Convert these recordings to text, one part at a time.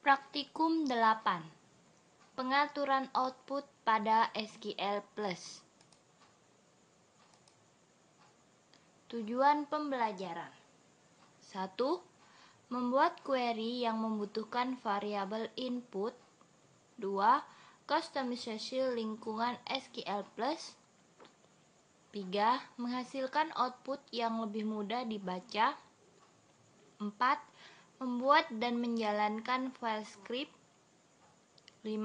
Praktikum 8. Pengaturan output pada SQL+. Tujuan pembelajaran. 1. Membuat query yang membutuhkan variabel input. 2. Kustomisasi lingkungan SQL+. 3. Menghasilkan output yang lebih mudah dibaca. 4. Membuat dan menjalankan file script. 5.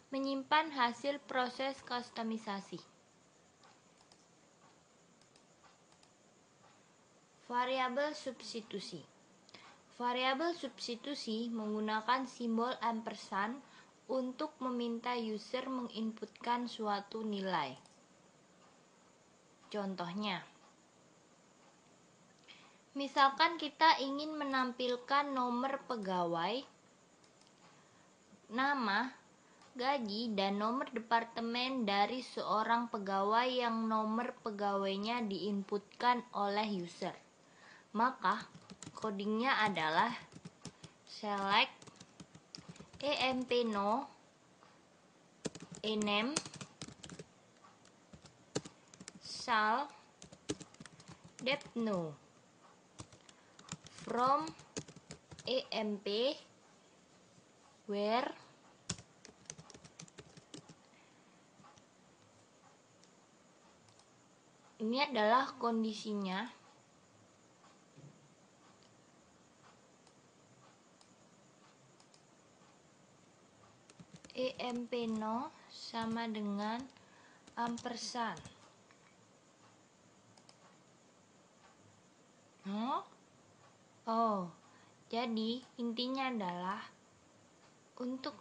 Menyimpan hasil proses kustomisasi. Variabel substitusi. Variabel substitusi menggunakan simbol ampersand untuk meminta user menginputkan suatu nilai. Contohnya, misalkan kita ingin menampilkan nomor pegawai, nama, gaji, dan nomor departemen dari seorang pegawai yang nomor pegawainya diinputkan oleh user. Maka codingnya adalah select empno ename sal depno from emp where ini adalah kondisinya. empno sama dengan ampersand. Jadi intinya adalah untuk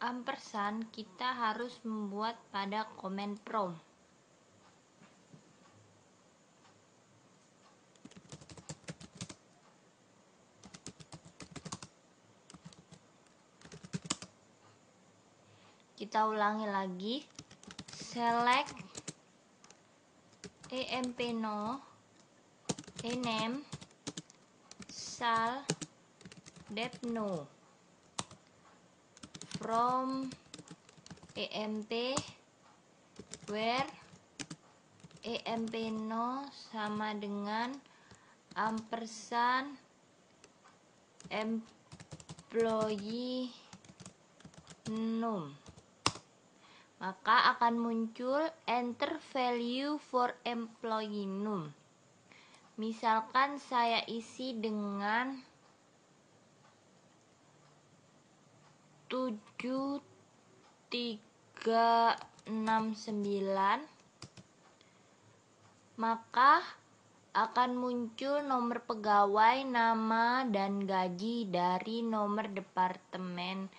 ampersand kita harus membuat pada command prompt. Kita ulangi lagi. Select empno ename sal depno from emp where empno sama dengan ampersand employee num. Maka akan muncul enter value for employee num. Misalkan saya isi dengan 7369, maka akan muncul nomor pegawai, nama, dan gaji dari nomor departemen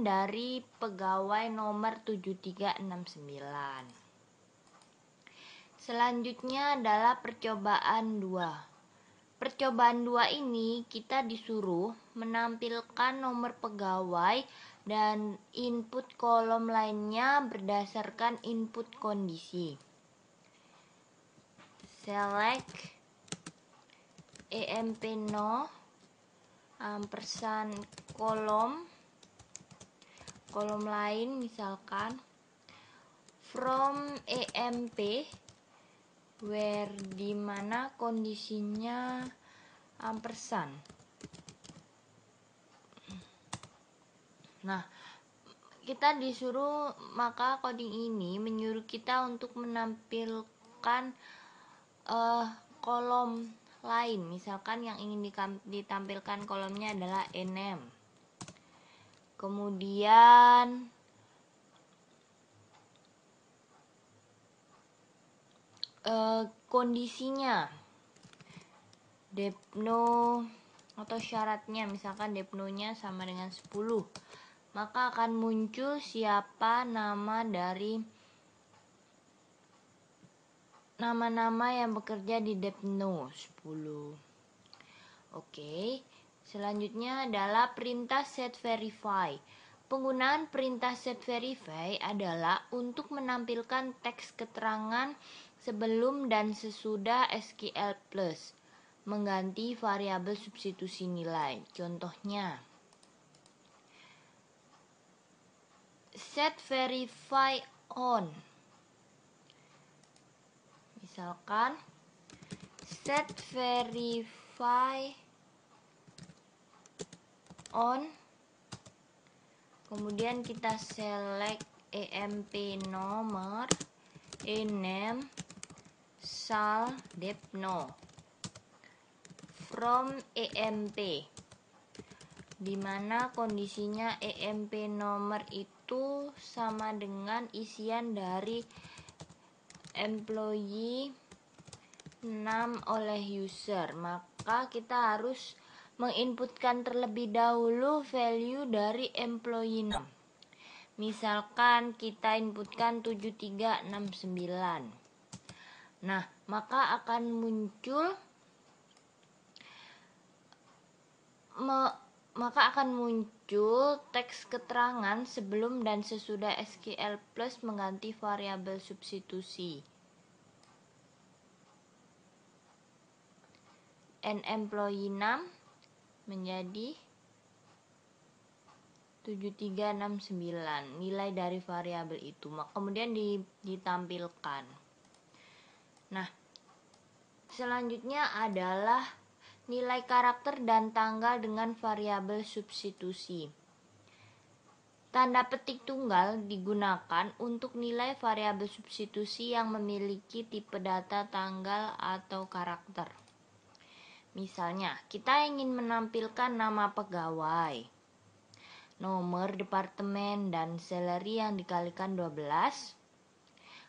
dari pegawai nomor 7369. Selanjutnya adalah percobaan 2. Percobaan 2 ini kita disuruh menampilkan nomor pegawai dan input kolom lainnya berdasarkan input kondisi. Select empno ampersand kolom lain, misalkan from emp where dimana kondisinya ampersand. Nah, kita disuruh, maka coding ini menyuruh kita untuk menampilkan kolom lain. Misalkan yang ingin ditampilkan kolomnya adalah enam. Kemudian kondisinya depno atau syaratnya, misalkan depno-nya sama dengan 10, maka akan muncul siapa nama dari nama-nama yang bekerja di depno 10. Oke, selanjutnya adalah perintah set verify. Penggunaan perintah set verify adalah untuk menampilkan teks keterangan sebelum dan sesudah SQL+. mengganti variabel substitusi nilai. Contohnya, set verify on. Misalkan set verify on, kemudian kita select emp nomor, ename, sal, depno from emp, dimana kondisinya emp nomor itu sama dengan isian dari employee 6 oleh user. Maka kita harus menginputkan terlebih dahulu value dari employee 6. Misalkan kita inputkan 7369. Nah, maka akan muncul teks keterangan sebelum dan sesudah SQL Plus mengganti variabel substitusi. N employee 6 menjadi 7369, nilai dari variabel itu. Kemudian ditampilkan. Nah, selanjutnya adalah nilai karakter dan tanggal dengan variabel substitusi. Tanda petik tunggal digunakan untuk nilai variabel substitusi yang memiliki tipe data tanggal atau karakter. Misalnya, kita ingin menampilkan nama pegawai, nomor departemen, dan salary yang dikalikan 12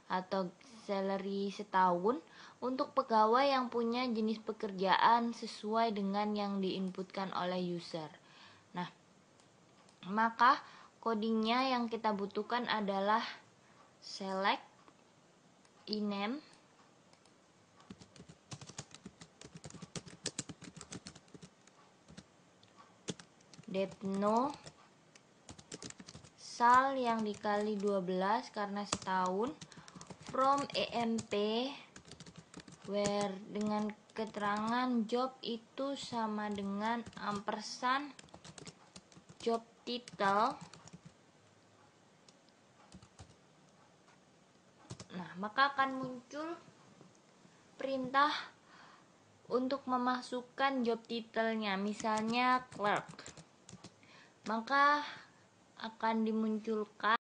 atau salary setahun untuk pegawai yang punya jenis pekerjaan sesuai dengan yang diinputkan oleh user. Nah, maka codingnya yang kita butuhkan adalah select ename depno sal yang dikali 12 karena setahun from emp where dengan keterangan job itu sama dengan ampersand job title. Nah, maka akan muncul perintah untuk memasukkan job title-nya, misalnya clerk. Maka akan dimunculkan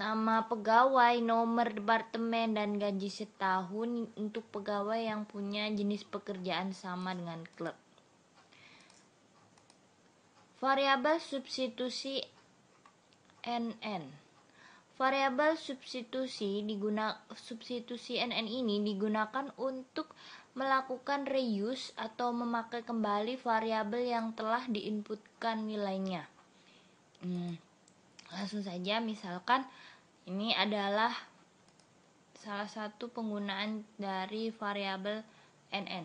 nama pegawai, nomor departemen, dan gaji setahun untuk pegawai yang punya jenis pekerjaan sama dengan clerk. Variabel substitusi NN. Variabel substitusi NN ini digunakan untuk melakukan reuse atau memakai kembali variabel yang telah diinputkan nilainya. Langsung saja, misalkan ini adalah salah satu penggunaan dari variabel NN.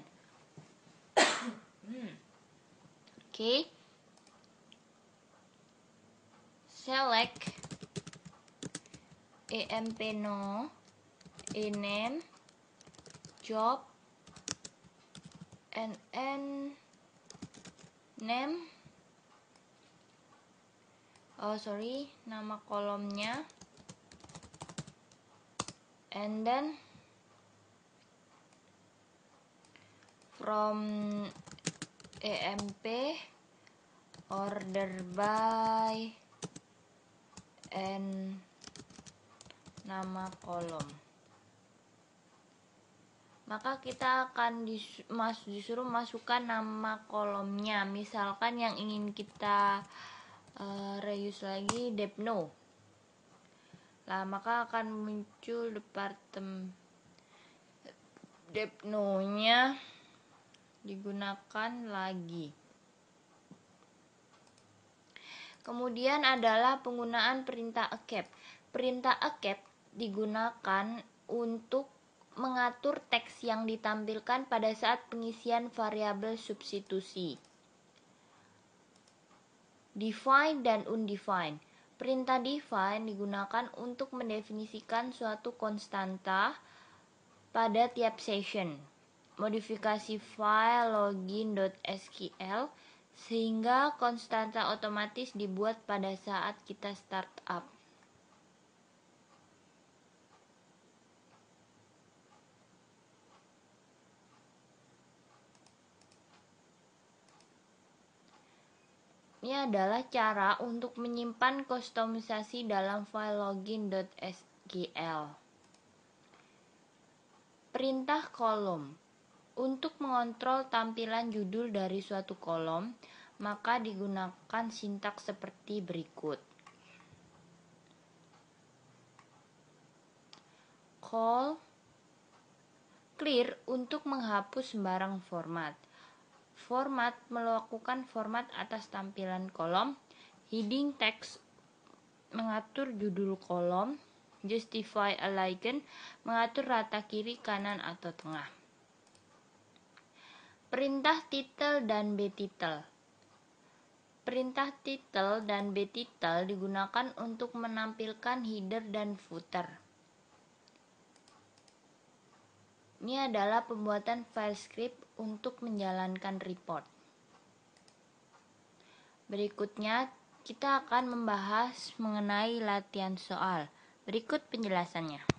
Oke. Select emp no ename job nn name nama kolomnya, and then from emp order by and nama kolom. Maka kita akan disuruh masukkan nama kolomnya. Misalkan yang ingin kita reuse lagi depno. Lah, maka akan muncul departemen depno-nya digunakan lagi. Kemudian adalah penggunaan perintah acap. Perintah acap digunakan untuk mengatur teks yang ditampilkan pada saat pengisian variabel substitusi. Define dan undefine. Perintah define digunakan untuk mendefinisikan suatu konstanta pada tiap session. Modifikasi file login.sql sehingga konstanta otomatis dibuat pada saat kita startup. Ini adalah cara untuk menyimpan kustomisasi dalam file login.sql. Perintah kolom. Untuk mengontrol tampilan judul dari suatu kolom, maka digunakan sintaks seperti berikut. Clear untuk menghapus sembarang format. Format melakukan format atas tampilan kolom. Heading text mengatur judul kolom. Justify align mengatur rata kiri, kanan, atau tengah. Perintah title dan btitle. Perintah title dan btitle digunakan untuk menampilkan header dan footer. Ini adalah pembuatan file script untuk menjalankan report. Berikutnya, kita akan membahas mengenai latihan soal. Berikut penjelasannya.